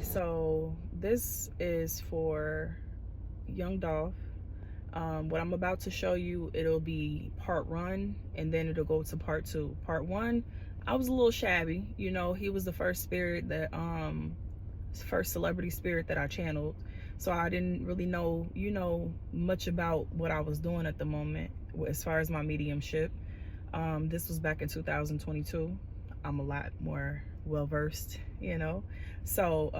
So this is for young Dolph. What I'm about to show you, it'll be part 1, and then it'll go to part 2. Part 1, I was a little shabby. You know, he was the first spirit that, first celebrity spirit that I channeled. So I didn't really know, much about what I was doing at the moment as far as my mediumship. This was back in 2022. I'm a lot more well-versed, So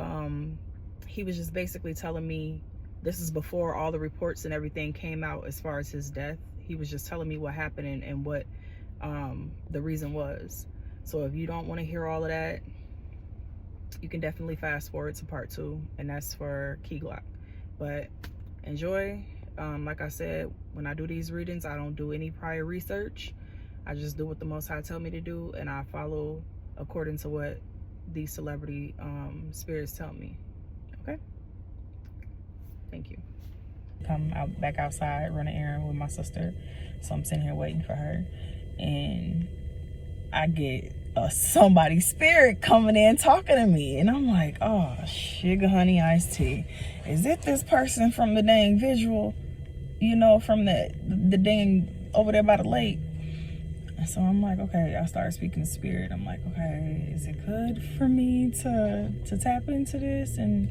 he was just basically telling me, this is before all the reports and everything came out as far as his death. He was just telling me what happened and what the reason was. So if you don't want to hear all of that, you can definitely fast forward to part 2, and that's for Key Glock. But enjoy. Like I said, when I do these readings, I don't do any prior research. I just do what the Most High tell me to do, and I follow according to what these celebrity spirits tell me. Okay? Thank you. Come out back outside, run an errand with my sister. So I'm sitting here waiting for her, and I get somebody's spirit coming in talking to me, and I'm like, oh, sugar honey iced tea. Is it this person from the dang visual? From the dang over there by the lake. So I'm like, okay, I started speaking to spirit. I'm like, okay, is it good for me to tap into this? And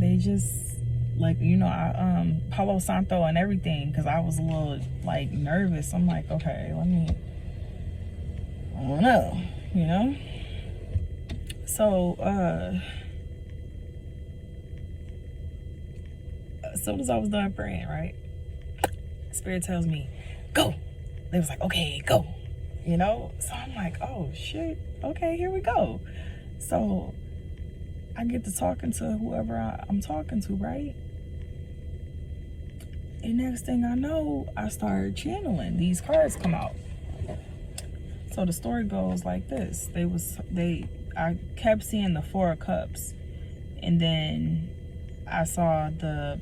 they just, like, I Palo Santo and everything, because I was a little, like, nervous. I'm like, okay, I don't know, So, as soon as I was done praying, right, spirit tells me, go. They was like, okay, go, So I'm like, oh, shit. Okay, here we go. So I get to talking to whoever I'm talking to, right? And next thing I know, I started channeling. These cards come out. So the story goes like this. I kept seeing the 4 of Cups. And then I saw I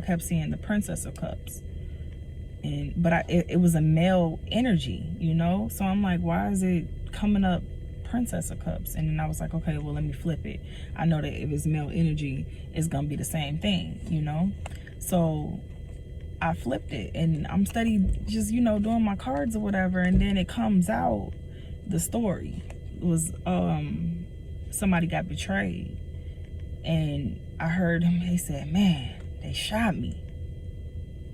kept seeing the Princess of Cups. But it was a male energy, So I'm like, why is it coming up Princess of Cups? And then I was like, okay, well, let me flip it. I know that if it's male energy, it's gonna be the same thing, So I flipped it, and I'm steady just, doing my cards or whatever, and then it comes out, the story was somebody got betrayed. And I heard him, he said, man, they shot me.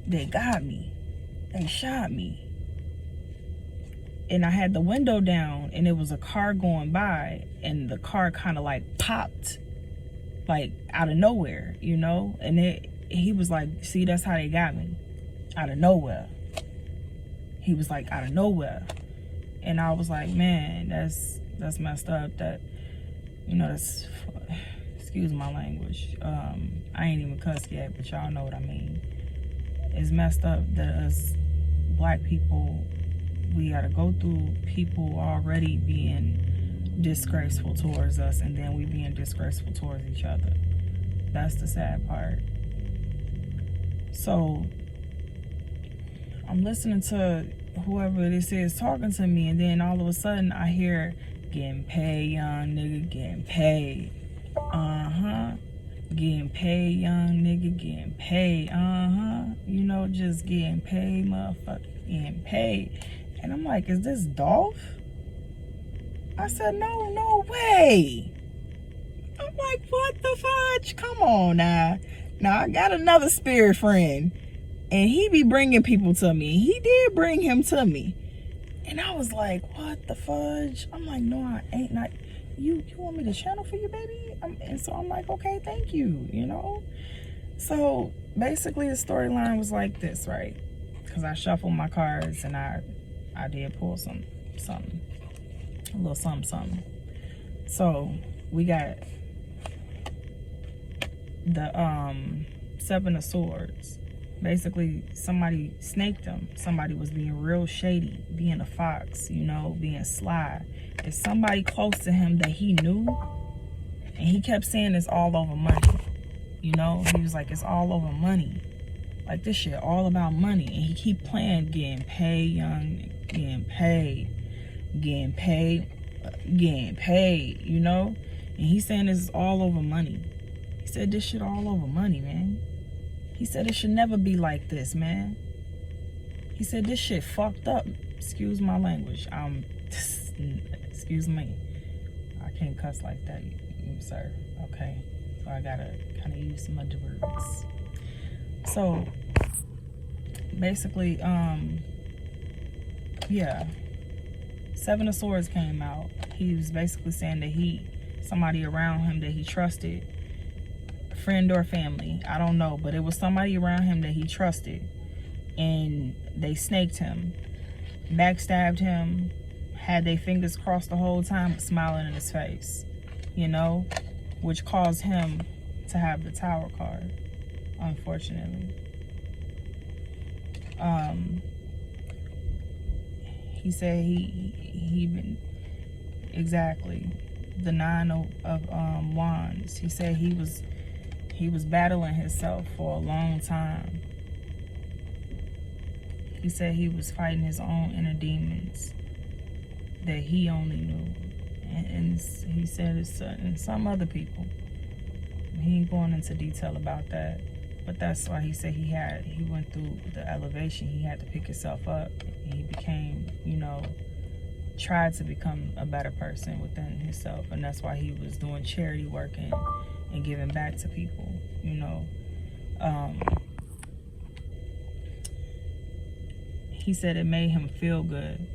They got me. They shot me. And I had the window down, and it was a car going by, and the car kind of like popped, like out of nowhere, And he was like, see, that's how they got me, out of nowhere. He was like, out of nowhere. And I was like, man, that's messed up. That, that's, excuse my language. I ain't even cussed yet, but y'all know what I mean. It's messed up that us Black people, we gotta go through people already being disgraceful towards us, and then we being disgraceful towards each other. That's the sad part. So I'm listening to whoever this is talking to me, and then all of a sudden I hear, getting paid, young nigga, getting paid. Getting paid, young nigga, getting paid. Just getting paid, motherfucker, getting paid. And I'm like, is this Dolph? I said, no way. I'm like, what the fudge? Come on now. Now, I got another spirit friend, and he be bringing people to me. He did bring him to me. And I was like, what the fudge? I'm like, no, I ain't. Not. You want me to channel for you, baby? And so I'm like, okay, thank you, So basically the storyline was like this, right? Because I shuffled my cards, and I did pull something, a little something. So we got the 7 of Swords. Basically, somebody snaked him. Somebody was being real shady, being a fox, being sly. It's somebody close to him that he knew, and he kept saying it's all over money. He was like, it's all over money. Like, this shit all about money. And he keep playing, getting paid, young, getting paid, getting paid, And he's saying this is all over money. He said this shit all over money, man. He said it should never be like this, man. He said this shit fucked up. Excuse my language. Excuse me. I can't cuss like that, sir. Okay. So I gotta kind of use some other words. So basically, yeah. Seven of Swords came out. He was basically saying that somebody around him that he trusted, friend or family, I don't know, but it was somebody around him that he trusted, and they snaked him, backstabbed him, had their fingers crossed the whole time, smiling in his face, you know, which caused him to have the Tower card, unfortunately. He said he been, exactly, the Nine of Wands. He said he was battling himself for a long time. He said he was fighting his own inner demons that he only knew. And he said it's and some other people. He ain't going into detail about that. But that's why he said he went through the elevation. He had to pick himself up. He became, you know, tried to become a better person within himself. And that's why he was doing charity work and giving back to people, you know. He said it made him feel good.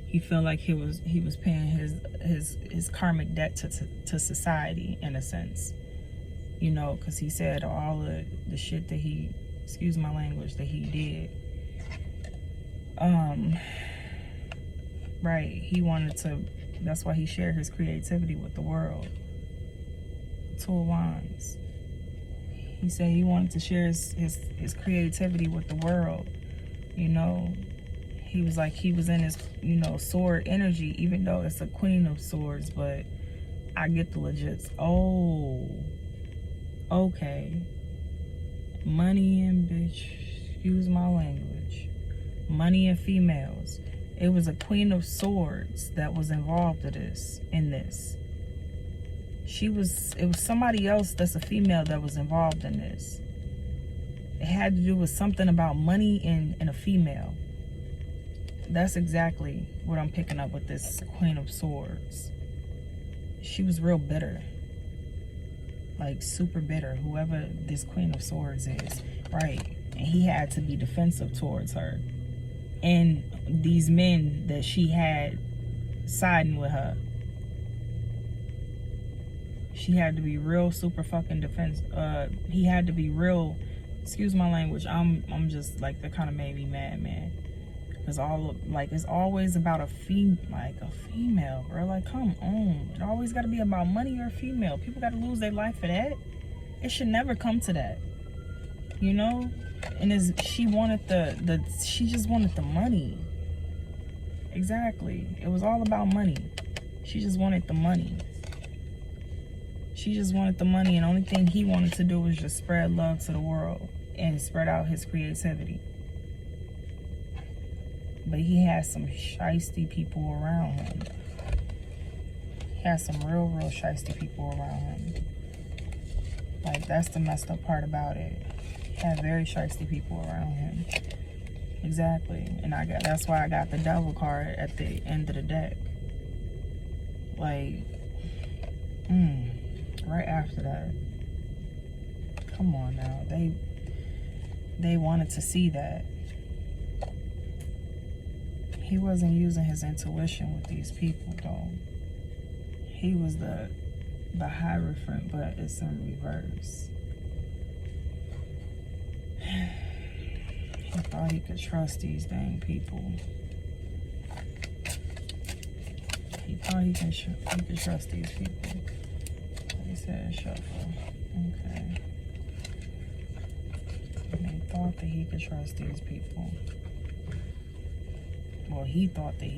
He felt like he was paying his karmic debt to society, in a sense, you know, because he said all of the shit that he, excuse my language, that he did. Right, he wanted to, that's why he shared his creativity with the world. Two of Wands. He said he wanted to share his creativity with the world, you know. He was like, he was in his, you know, sword energy, even though it's a Queen of Swords, but I get the legits. Oh, okay. Money and bitch, excuse my language. Money and females. It was a Queen of Swords that was involved in this. It was somebody else that's a female that was involved in this. It had to do with something about money and a female. That's exactly what I'm picking up with this Queen of Swords. She was real bitter. Like super bitter, whoever this Queen of Swords is. Right. And he had to be defensive towards her. And these men that she had siding with her. She had to be real super fucking he had to be real, excuse my language, I'm just like, that kind of made me mad, man. It's always about a female, bro. Like, come on. It always got to be about money or a female. People got to lose their life for that. It should never come to that, you know. And she wanted she just wanted the money. Exactly. It was all about money. She just wanted the money. She just wanted the money, and the only thing he wanted to do was just spread love to the world and spread out his creativity. But he had some shiesty people around him. He had some real shiesty people around him. Like, that's the messed up part about it. He had very shiesty people around him. Exactly. And that's why I got the Devil card at the end of the deck. Like, right after that. Come on now. They wanted to see that. He wasn't using his intuition with these people, though. He was the Hierophant, but it's in reverse. He thought he could trust these dang people. He thought he could trust these people. He said shuffle. Okay. And he thought that he could trust these people. Well, he thought that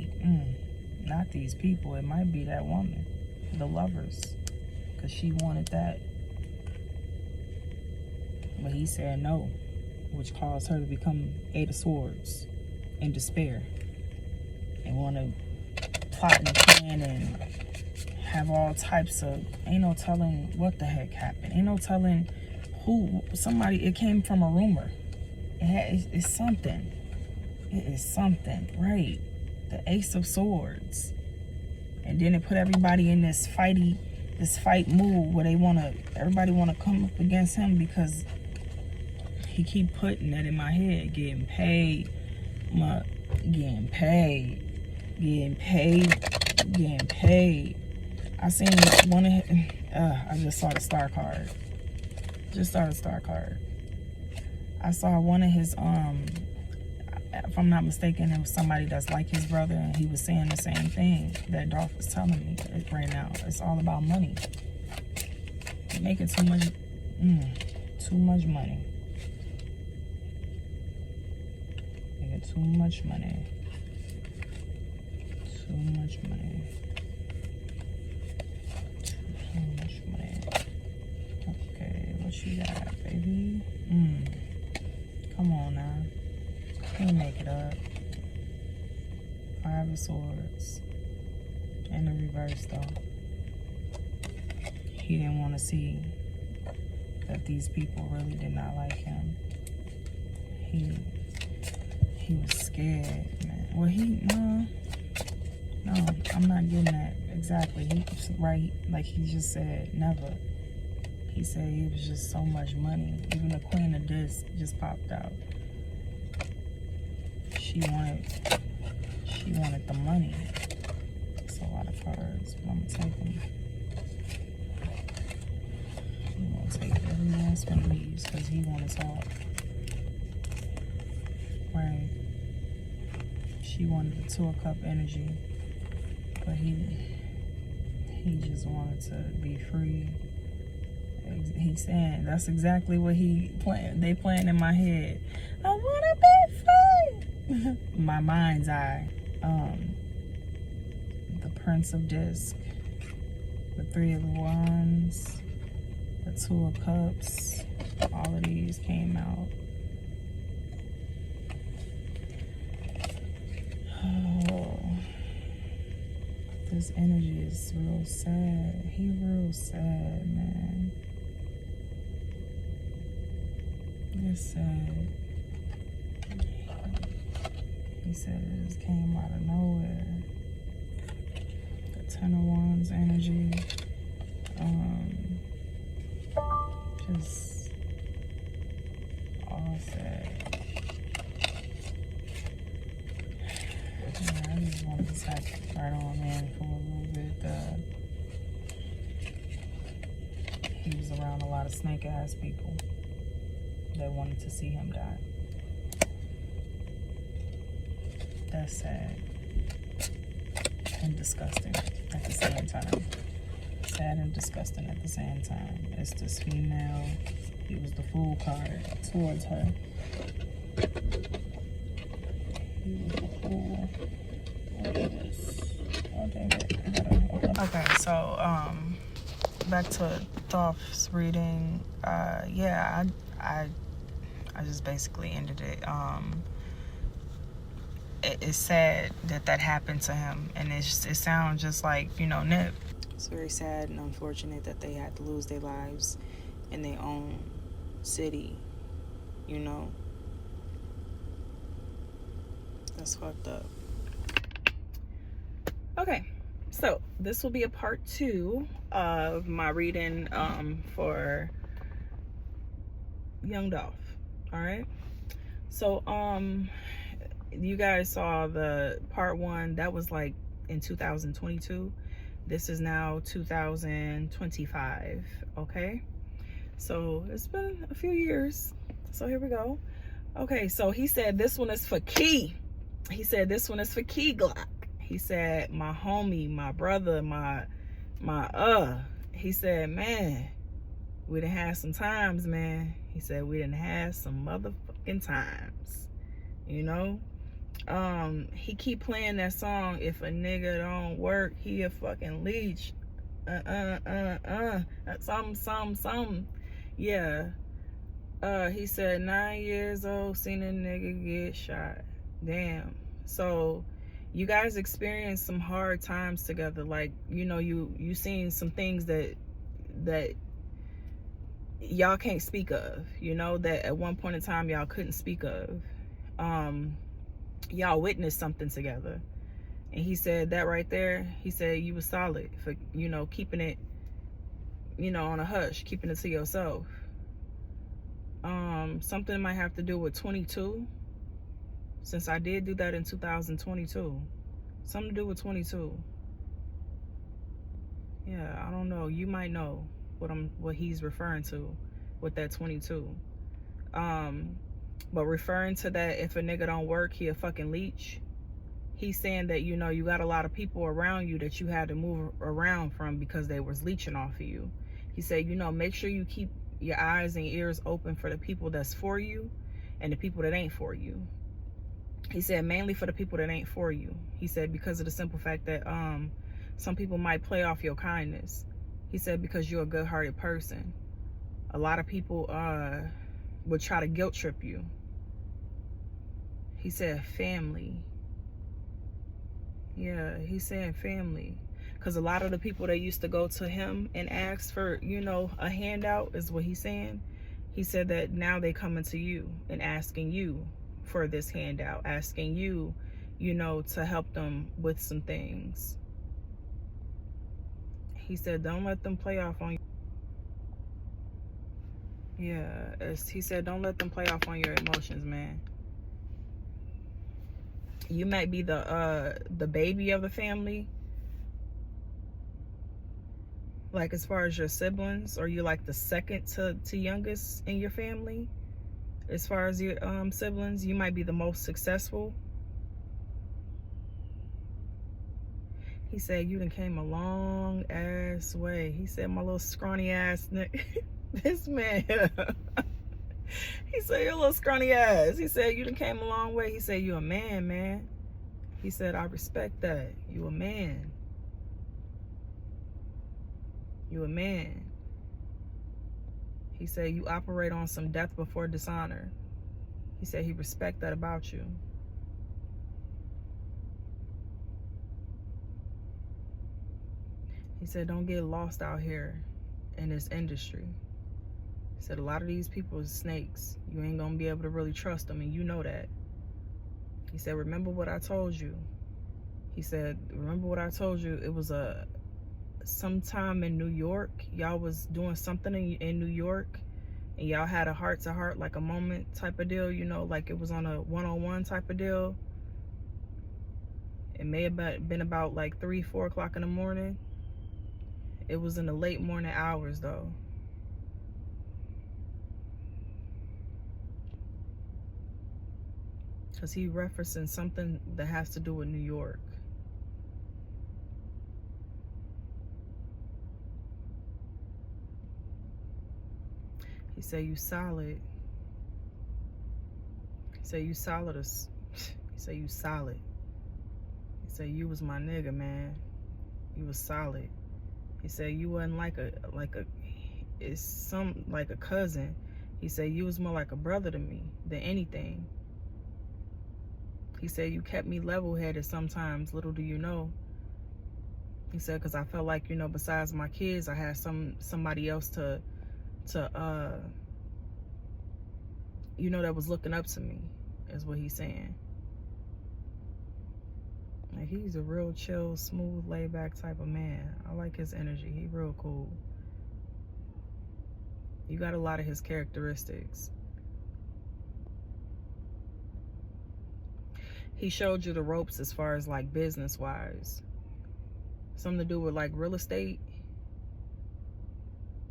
not these people. It might be that woman, the lovers, because she wanted that. But he said no, which caused her to become Eight of Swords in despair and want to plot and plan and have all types of, ain't no telling what the heck happened. Ain't no telling who, somebody, it came from a rumor. It's something. It is something, right? The Ace of Swords. And then it put everybody in this fight mood where everybody wanna come up against him because he keep putting that in my head, getting paid. I seen one of his, I just saw the star card. I saw one of his, if I'm not mistaken, it was somebody that's like his brother, and he was saying the same thing that Dolph was telling me right now. It's all about money. You're making too much money. Too much money. Okay, what you got, baby? Come on now. Can't make it up. 5 of Swords. In the reverse, though. He didn't want to see that these people really did not like him. He was scared, man. Well, no, I'm not getting that exactly. He was right, like he just said, never. He said it was just so much money. Even the Queen of Discs just popped out. She wanted the money. It's a lot of cards, but I'm gonna take them. I'm gonna take every last one of these because he wanna talk. Right. She wanted the 2 of Cup energy, but he just wanted to be free. He's saying that's exactly what they playing in my head. I wanna be free. My mind's eye. The Prince of Disc, the 3 of Wands, the 2 of Cups. All of these came out. Oh, this energy is real sad. He real sad, man. It's sad. He said it just came out of nowhere. The 10 of Wands energy. Just all sad. Yeah, I just wanted to tap right on in for a little bit. He was around a lot of snake ass people that wanted to see him die. That's sad and disgusting at the same time. Sad and disgusting at the same time. It's this female. He was the Fool card towards her. He was the Fool. Okay, so back to Dolph's reading. Yeah, I just basically ended it. It's sad that happened to him, and it sounds just like, Nip. It's very sad and unfortunate that they had to lose their lives in their own city, That's fucked up. Okay, so this will be a part 2 of my reading for young Dolph. All right, so you guys saw the part 1 that was like in 2022. This is now 2025. Okay, so it's been a few years, so here we go. Okay, so he said this one is for Key. He said this one is for Key Glock. He said, my homie, my brother, he said, man, we done had some times, man. He said, we done had some motherfucking times, He keep playing that song, if a nigga don't work, he a fucking leech. Something. Yeah. He said, 9 years old, seen a nigga get shot. Damn. So You guys experienced some hard times together. Like, you know, you seen some things that y'all can't speak of, you know, that at one point in time y'all couldn't speak of. Y'all witnessed something together. And he said that right there, he said you was solid for, you know, keeping it, you know, on a hush, keeping it to yourself. Something might have to do with 22, since I did do that in 2022. Something to do with 22. Yeah, I don't know. You might know what he's referring to with that 22. But referring to that, if a nigga don't work, he a fucking leech. He's saying that, you know, you got a lot of people around you that you had to move around from because they was leeching off of you. He said, you know, make sure you keep your eyes and ears open for the people that's for you and the people that ain't for you. He said mainly for the people that ain't for you. He said because of the simple fact that some people might play off your kindness. He said because you're a good-hearted person. A lot of people would try to guilt trip you. He said family. Yeah, he's saying family. Because a lot of the people that used to go to him and ask for, you know, a handout is what he's saying. He said that now they coming to you and asking you for this handout, asking you, you know, to help them with some things. He said, don't let them play off on you. Yeah, he said, don't let them play off on your emotions, man. You might be the baby of the family, like as far as your siblings, or you like the second to youngest in your family. As far as your siblings, you might be the most successful. He said you done came a long ass way. He said, my little scrawny ass nigga. This man. He said, your little scrawny ass. He said, you done came a long way. He said, you a man, man. He said, I respect that. You a man. You a man. He said, you operate on some death before dishonor. He said he respect that about you. He said, don't get lost out here in this industry. He said, a lot of these people are snakes. You ain't gonna be able to really trust them, and you know that. He said, remember what I told you. He said, remember what I told you. It was sometime in New York. Y'all was doing something in New York, and y'all had a heart-to-heart, like a moment type of deal, you know, like it was on a one-on-one type of deal. It may have been about like 3-4 o'clock in the morning. It was in the late morning hours, though. Because he referencing something that has to do with New York. He said, you solid. He said, you solid. He said, you solid. He said, you was my nigga, man. You was solid. He said, you wasn't like a cousin. He said, you was more like a brother to me than anything. He said, you kept me level-headed sometimes, little do you know. He said, because I felt like, you know, besides my kids, I had somebody else to you know, that was looking up to me, is what he's saying. Like, he's a real chill, smooth, laid-back type of man. I like his energy. He real cool. You got a lot of his characteristics. He showed you the ropes as far as like business-wise. Something to do with like real estate.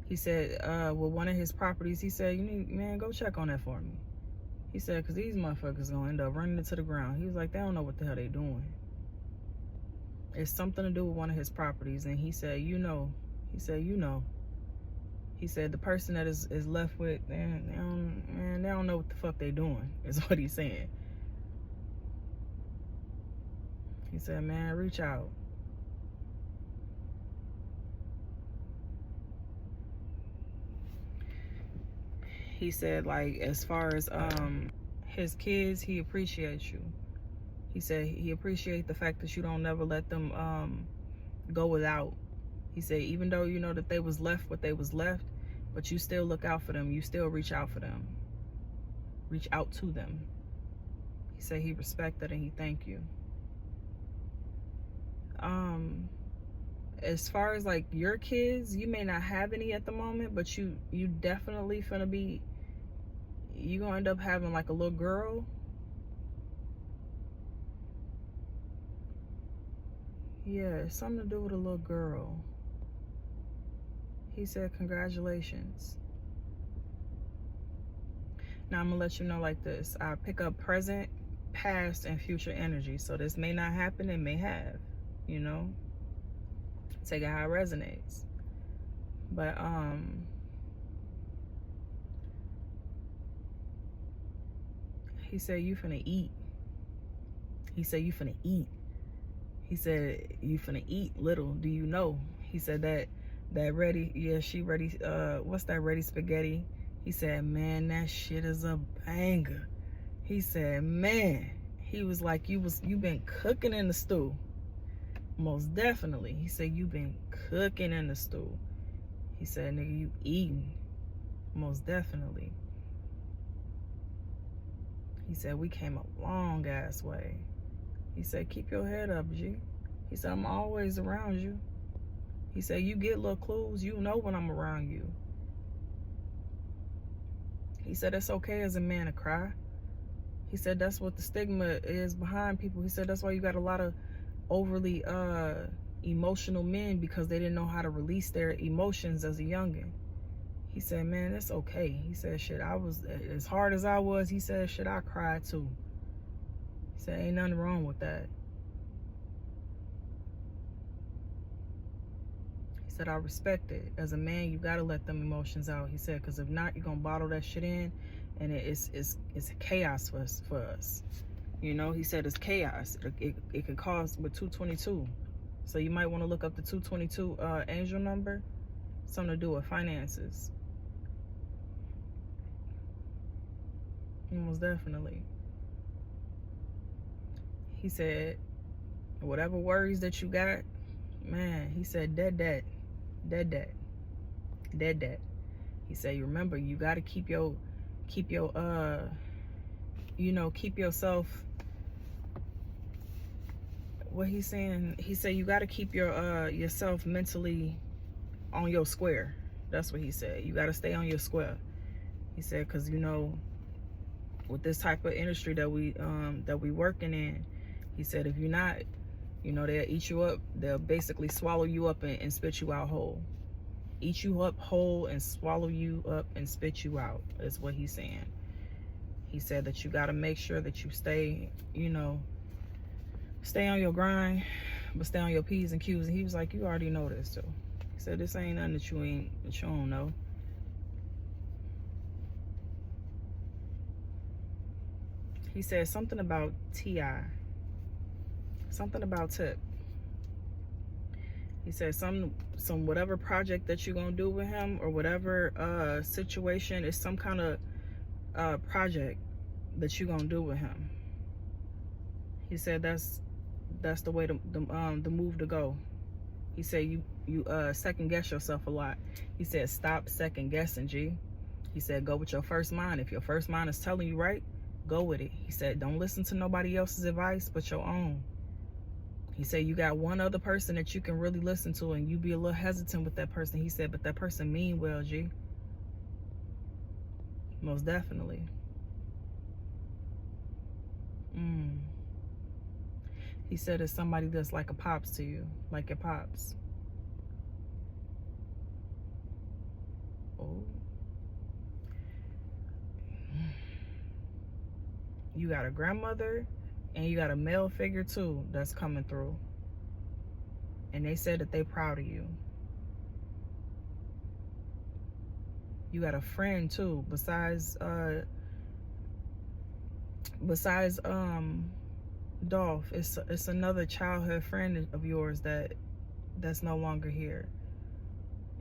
He said, with one of his properties, he said, man, go check on that for me. He said, because these motherfuckers gonna end up running into the ground. He was like, they don't know what the hell they doing. It's something to do with one of his properties. And he said, you know. He said, you know. He said, the person that is left with, man, they don't know what the fuck they doing, is what he's saying. He said, man, reach out. He said, like, as far as his kids, he appreciates you. He said he appreciates the fact that you don't never let them go without. He said even though you know that they was left what they was left, but you still look out for them. You still reach out for them. Reach out to them. He said he respected and he thanked you. As far as like your kids, you may not have any at the moment, but you definitely you gonna end up having like a little girl. Yeah, it's something to do with a little girl. He said congratulations. Now I'm gonna let you know like this. I pick up present, past, and future energy. So this may not happen, it may have, you know. Take it how it resonates. But he said you finna eat. He said you finna eat. He said you finna eat little. Do you know? He said that ready, yeah, she ready, what's that ready spaghetti? He said, man, that shit is a banger. He said, man, he was like, you been cooking in the stew. Most definitely. He said, you been cooking in the stew. He said, nigga, you eating. Most definitely. He said, we came a long ass way. He said, keep your head up, G. He said, I'm always around you. He said, you get little clues, you know when I'm around you. He said, it's okay as a man to cry. He said, that's what the stigma is behind people. He said, that's why you got a lot of overly emotional men, because they didn't know how to release their emotions as a youngin'. He said, man, it's okay. He said, shit, I was, as hard as I was, he said, shit, I cried too. He said, ain't nothing wrong with that. He said, I respect it. As a man, you gotta let them emotions out. He said, because if not, you're gonna bottle that shit in, and it's chaos for us. You know, he said it's chaos. It can cause with 222. So you might want to look up the 222 angel number. Something to do with finances. Most definitely. He said, whatever worries that you got, man, he said, dead. He said, remember, you got to keep your you know, keep yourself, what he's saying, he said you got to keep your yourself mentally on your square. That's what he said. You got to stay on your square. He said, because you know, with this type of industry that we working in, he said, if you're not, you know, they'll eat you up. They'll basically swallow you up and spit you out whole. Eat you up whole and swallow you up and spit you out, is what he's saying. He said that you got to make sure that you stay, you know, stay on your grind, but stay on your P's and Q's. And he was like, you already know this too. He said, this ain't nothing that you don't know. He said something about T.I. Something about Tip. He said some whatever project that you're gonna do with him, or whatever situation, is some kind of project that you're gonna do with him. He said that's the way the move to go. He said you second guess yourself a lot. He said stop second guessing, G. He said go with your first mind. If your first mind is telling you right, go with it. He said don't listen to nobody else's advice but your own. He said you got one other person that you can really listen to, and you be a little hesitant with that person. He said, but that person mean well, G. Most definitely. He said it's somebody that's like a pops to you, like your pops. Oh. You got a grandmother, and you got a male figure too that's coming through. And they said that they proud of you. You got a friend too, besides Dolph. It's another childhood friend of yours that's no longer here.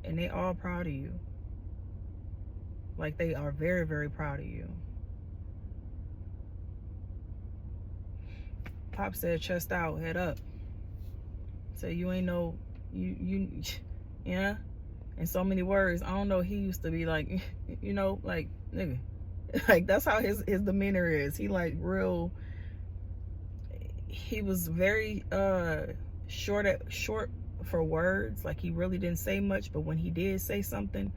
And they all proud of you. Like, they are very, very proud of you. Pop said, chest out, head up. So you ain't no, yeah. In so many words, I don't know. He used to be like, you know, like, nigga. Like, that's how his demeanor is. He like real, he was very short for words. Like, he really didn't say much, but when he did say something,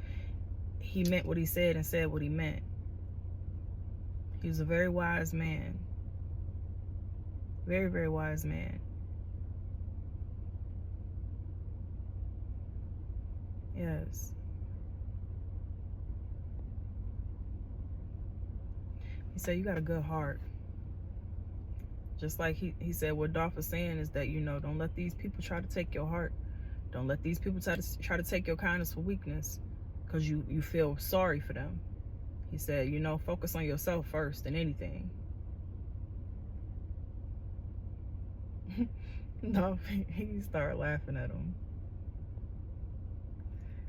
he meant what he said and said what he meant. He was a very wise man. Very, very wise man. Yes. He said, you got a good heart. Just like he said, what Dolph was saying is that, you know, don't let these people try to take your heart. Don't let these people try to take your kindness for weakness, because you feel sorry for them. He said, you know, focus on yourself first than anything. No, he started laughing at him.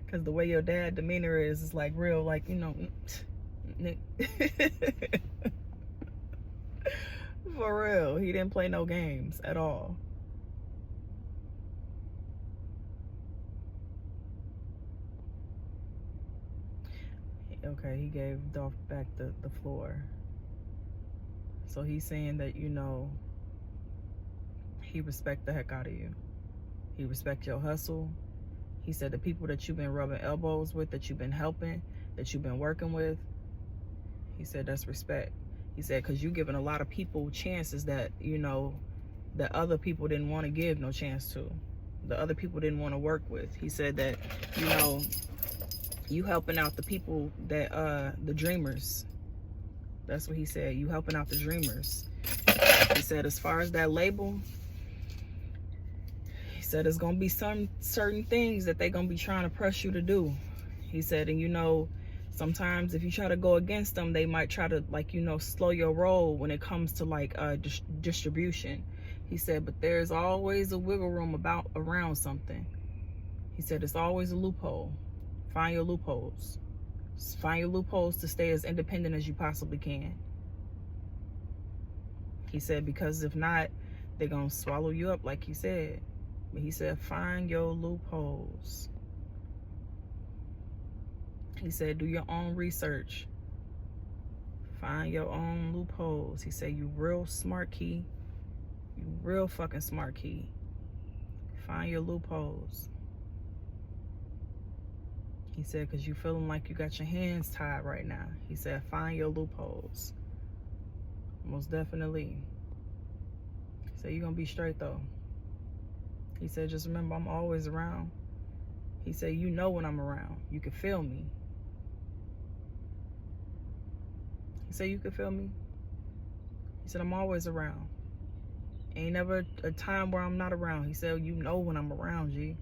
Because the way your dad demeanor is like real, like, you know, for real. He didn't play no games at all. Okay, he gave Dolph back the floor. So he's saying that, you know, he respect the heck out of you. He respect your hustle. He said the people that you've been rubbing elbows with, that you've been helping, that you've been working with, he said that's respect. He said, because you're giving a lot of people chances that, you know, that other people didn't want to give no chance to. The other people didn't want to work with. He said that, you know, you helping out the people that, the dreamers. That's what he said. You helping out the dreamers. He said, as far as that label, he said, there's going to be some certain things that they're going to be trying to press you to do. He said, and you know, sometimes if you try to go against them, they might try to, like, you know, slow your roll when it comes to like distribution. He said, but there's always a wiggle room around something. He said, it's always a loophole. Find your loopholes. Find your loopholes to stay as independent as you possibly can. He said, because if not, they're going to swallow you up, like he said. But he said, find your loopholes. He said, do your own research. Find your own loopholes. He said, you real smart, Key. You real fucking smart, Key. Find your loopholes. He said, because you feeling like you got your hands tied right now. He said, find your loopholes. Most definitely. He said, you're going to be straight, though. He said, just remember, I'm always around. He said, you know when I'm around. You can feel me. He said, you can feel me. He said, I'm always around. Ain't never a time where I'm not around. He said, you know when I'm around, G.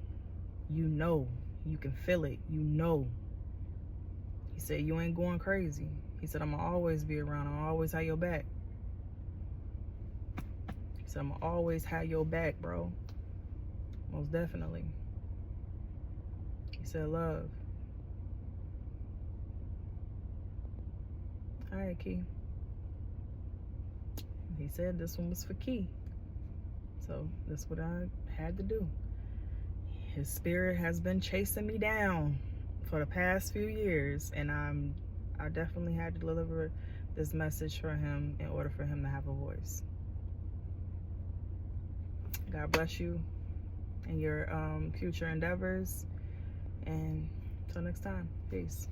You know. You can feel it. You know. He said, you ain't going crazy. He said, I'm going to always be around. I'm always have your back. He said, I'm going to always have your back, bro. Most definitely. He said, love. All right, Key. He said this one was for Key. So that's what I had to do. His spirit has been chasing me down for the past few years, and I definitely had to deliver this message for him in order for him to have a voice. God bless you in your future endeavors, and until next time, peace.